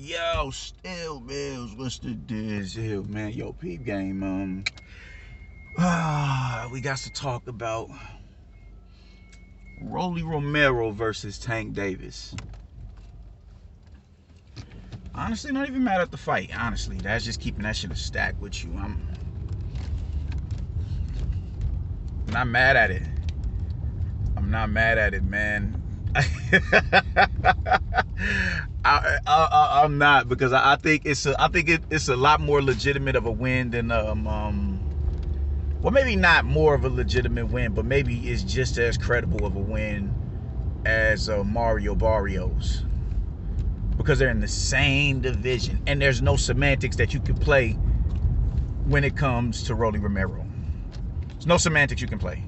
Yo, still Bills, what's the deal, man? Yo, peep game. We got to talk about Rolly Romero versus Tank Davis. Honestly, not even mad at the fight. Honestly, that's just keeping that shit a stack with you. I'm not mad at it. I'm not mad at it, man. I'm not, because I think it's a lot more legitimate of a win than well, maybe not more of a legitimate win, but maybe it's just as credible of a win as Mario Barrios, because they're in the same division and there's no semantics that you can play when it comes to Rolly Romero. There's no semantics you can play.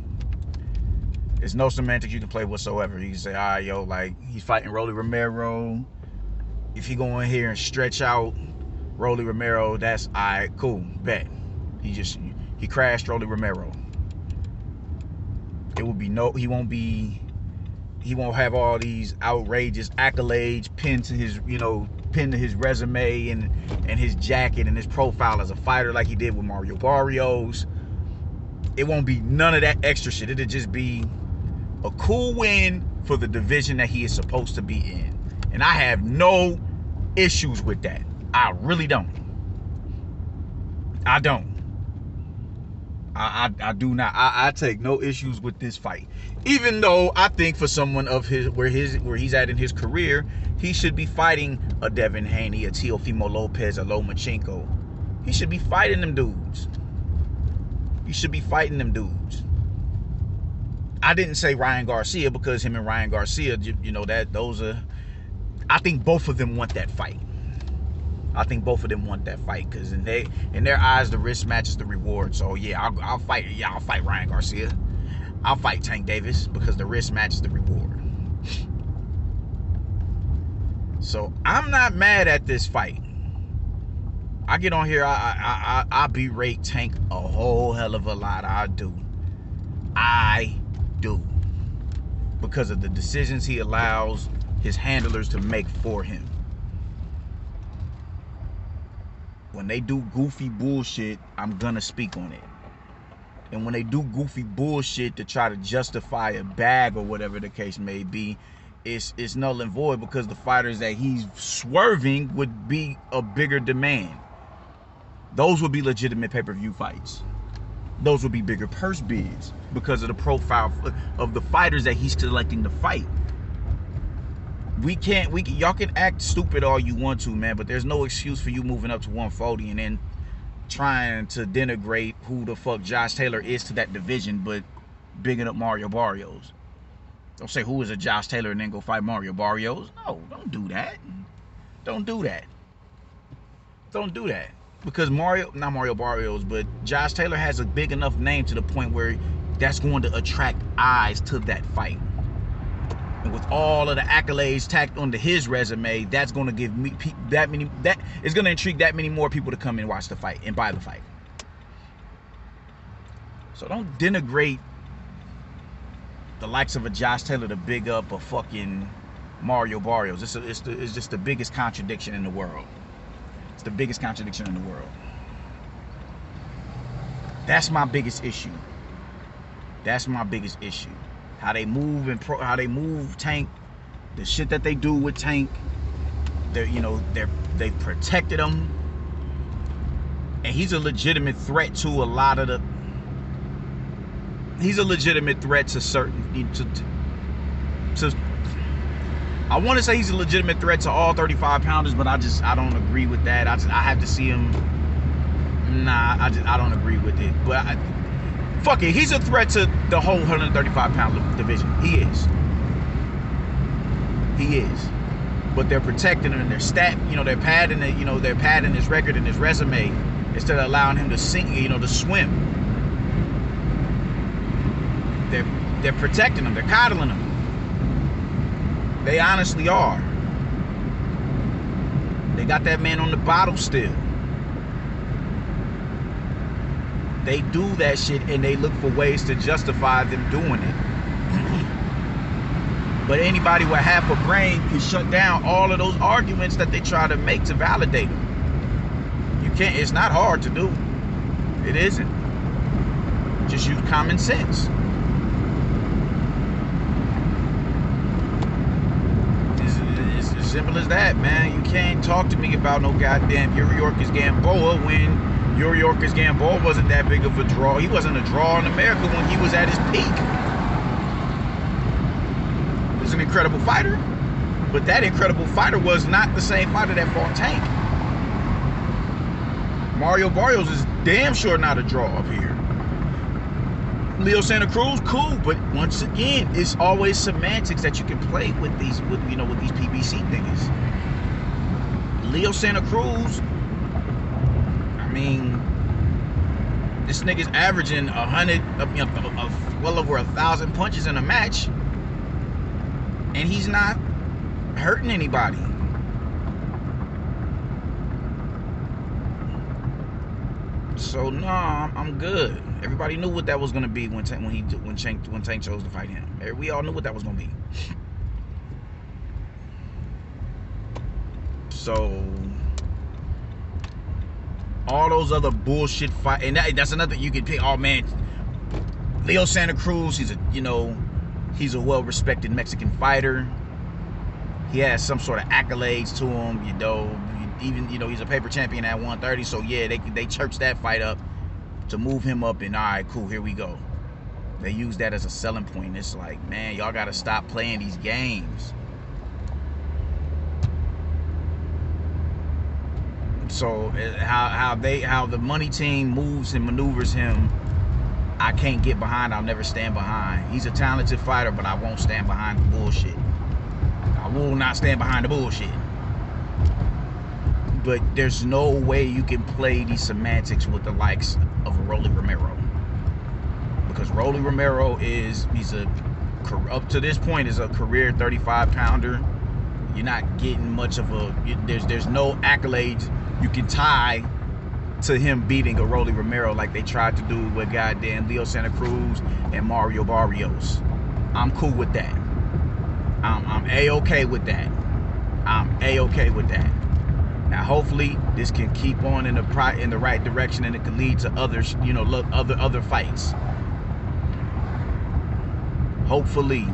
There's no semantics you can play whatsoever. You can say, all right, yo, like, he's fighting Rolly Romero. If he go in here and stretch out Rolly Romero, that's all right, cool, bet. He crashed Rolly Romero. It will be he won't have all these outrageous accolades pinned to his resume and his jacket and his profile as a fighter like he did with Mario Barrios. It won't be none of that extra shit. It'll just be a cool win for the division that he is supposed to be in. And I have no issues with that. I really don't. I don't. I do not. I take no issues with this fight. Even though I think for someone of where he's at in his career, he should be fighting a Devin Haney, a Teofimo Lopez, a Lomachenko. He should be fighting them dudes. You should be fighting them dudes. I didn't say Ryan Garcia, because him and Ryan Garcia, I think both of them want that fight. I think both of them want that fight, because in their eyes, the risk matches the reward. So yeah, I'll fight. Yeah, I'll fight Ryan Garcia. I'll fight Tank Davis because the risk matches the reward. So I'm not mad at this fight. I get on here, I berate Tank a whole hell of a lot. I do. Because of the decisions he allows his handlers to make for him. When they do goofy bullshit, I'm gonna speak on it. And when they do goofy bullshit to try to justify a bag or whatever the case may be, it's null and void, because the fighters that he's swerving would be a bigger demand. Those would be legitimate pay-per-view fights. Those would be bigger purse bids because of the profile of the fighters that he's selecting to fight. Y'all can act stupid all you want to, man, but there's no excuse for you moving up to 140 and then trying to denigrate who the fuck Josh Taylor is to that division, but bigging up Mario Barrios. Don't say who is a Josh Taylor and then go fight Mario Barrios. No, don't do that. Don't do that. Don't do that. Because not Mario Barrios, but Josh Taylor has a big enough name to the point where that's going to attract eyes to that fight. And with all of the accolades tacked onto his resume, that's going to give me that is going to intrigue that many more people to come and watch the fight and buy the fight. So don't denigrate the likes of a Josh Taylor to big up a fucking Mario Barrios. It's just the biggest contradiction in the world. It's the biggest contradiction in the world. That's my biggest issue. That's my biggest issue. How they move how they move Tank, the shit that they do with Tank. They've protected him, and he's a legitimate threat to a lot of the. He's a legitimate threat to certain to I want to say he's a legitimate threat to all 35 pounders, but I don't agree with that. I have to see him. Nah, I don't agree with it. But fuck it, he's a threat to the whole 135 pound division. He is. But they're protecting him, and they're padding his record and his resume instead of allowing him to to swim. They're protecting him. They're coddling him. They honestly are. They got that man on the bottle still. They do that shit and they look for ways to justify them doing it. But anybody with half a brain can shut down all of those arguments that they try to make to validate them. You can't. It's not hard to do. It isn't. Just use common sense. It's as simple as that, man. You can't talk to me about no goddamn Yuriorkis Gamboa when Yuriorkis Gamboa wasn't that big of a draw. He wasn't a draw in America when he was at his peak. He was an incredible fighter, but that incredible fighter was not the same fighter that fought Tank. Mario Barrios is damn sure not a draw up here. Leo Santa Cruz, cool, but once again, it's always semantics that you can play with these, with these PBC niggas. Leo Santa Cruz, I mean, this nigga's averaging 100, well over 1,000 punches in a match, and he's not hurting anybody. So no, I'm good. Everybody knew what that was gonna be when Tank chose to fight him. We all knew what that was gonna be. So all those other bullshit fight, and that's another you could pick. Oh man, Leo Santa Cruz, he's a well-respected Mexican fighter. He has some sort of accolades to him, even he's a paper champion at 130. So yeah, they churched that fight up to move him up, and all right, cool, here we go. They use that as a selling point. It's like, man, y'all gotta stop playing these games. So how the money team moves and maneuvers him, I can't get behind. I'll never stand behind. He's a talented fighter, but I won't stand behind the bullshit. I will not stand behind the bullshit. But there's no way you can play these semantics with the likes of Rolly Romero, because Rolly Romero up to this point is a career 35-pounder. You're not getting much of a there's no accolades you can tie to him beating a Rolly Romero like they tried to do with goddamn Leo Santa Cruz and Mario Barrios. I'm cool with that. I'm A-okay with that. I'm A-okay with that. Now, hopefully, this can keep on in the right direction, and it can lead to others, other fights. Hopefully,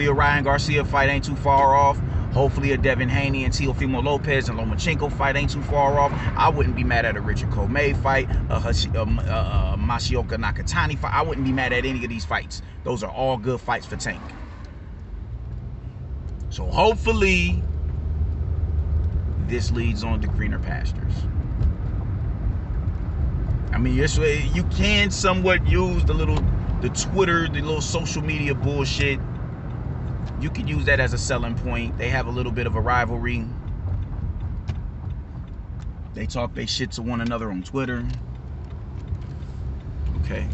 a Ryan Garcia fight ain't too far off. Hopefully, a Devin Haney and Teofimo Lopez and Lomachenko fight ain't too far off. I wouldn't be mad at a Richard Comey fight, a Masaoka Nakatani fight. I wouldn't be mad at any of these fights. Those are all good fights for Tank. So hopefully, this leads on to greener pastures. I mean, you can somewhat use the Twitter, the little social media bullshit. You can use that as a selling point. They have a little bit of a rivalry. They talk they shit to one another on Twitter. Okay.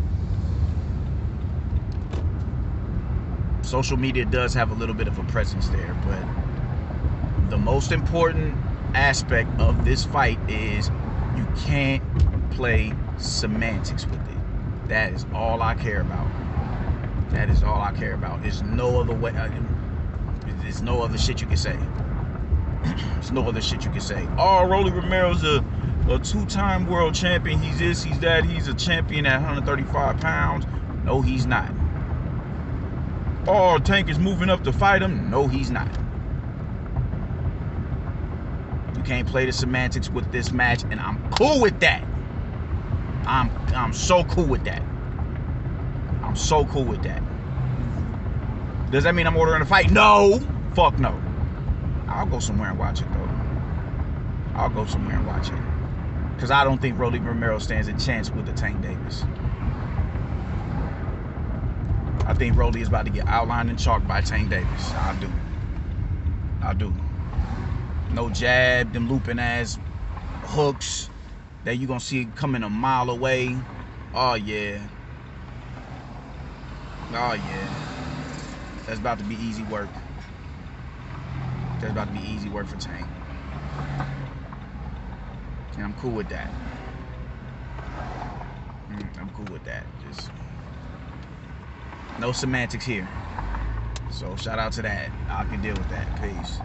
Social media does have a little bit of a presence there, but the most important aspect of this fight is you can't play semantics with it. That is all I care about. That is all I care about. There's no other way. There's no other shit you can say. There's no other shit you can say. Oh, Rolly Romero's a two-time world champion. He's this, he's that. He's a champion at 135 pounds. No, he's not. Oh, Tank is moving up to fight him. No, he's not. You can't play the semantics with this match, and I'm cool with that. I'm so cool with that. I'm so cool with that. Does that mean I'm ordering a fight? No. Fuck no. I'll go somewhere and watch it, though. I'll go somewhere and watch it. Because I don't think Rolly Romero stands a chance with the Tank Davis. I think Rolly is about to get outlined in chalk by Tank Davis. I do. I do. No jab, them looping ass hooks that you gonna see coming a mile away. Oh yeah. Oh yeah. That's about to be easy work. That's about to be easy work for Tank. And I'm cool with that. I'm cool with that. Just no semantics here. So shout out to that. I can deal with that. Peace.